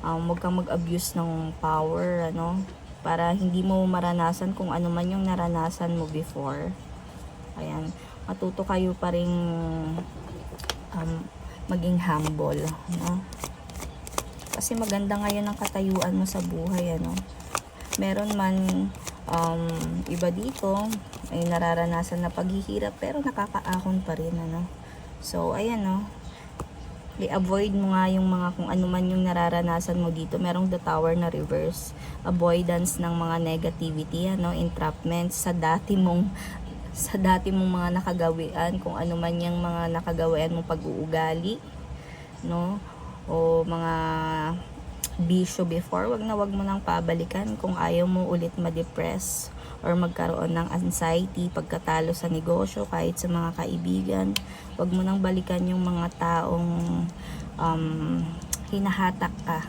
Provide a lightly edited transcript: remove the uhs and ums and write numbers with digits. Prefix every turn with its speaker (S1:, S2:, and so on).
S1: Huwag kang mag-abuse ng power, ano, para hindi mo maranasan kung ano man yung naranasan mo before. Ayan, matuto kayo pa ring maging humble, no? Kasi maganda ngayon ang katayuan mo sa buhay, ano. Meron man iba dito ay nararanasan na paghihirap pero nakakaahon pa rin, ano. So ayan, no, i-avoid mo nga yung mga kung ano man yung nararanasan mo dito. Merong the tower na reverse, avoidance ng mga negativity, ano, entrapment sa dati mong mga nakagawian, kung ano man yung mga nakagawian mong pag-uugali, no, o mga bisyo before, wag mo nang pabalikan kung ayaw mo ulit ma-depress or magkaroon ng anxiety pagkatalo sa negosyo, kahit sa mga kaibigan. Wag mo nang balikan yung mga taong hinahatak ka.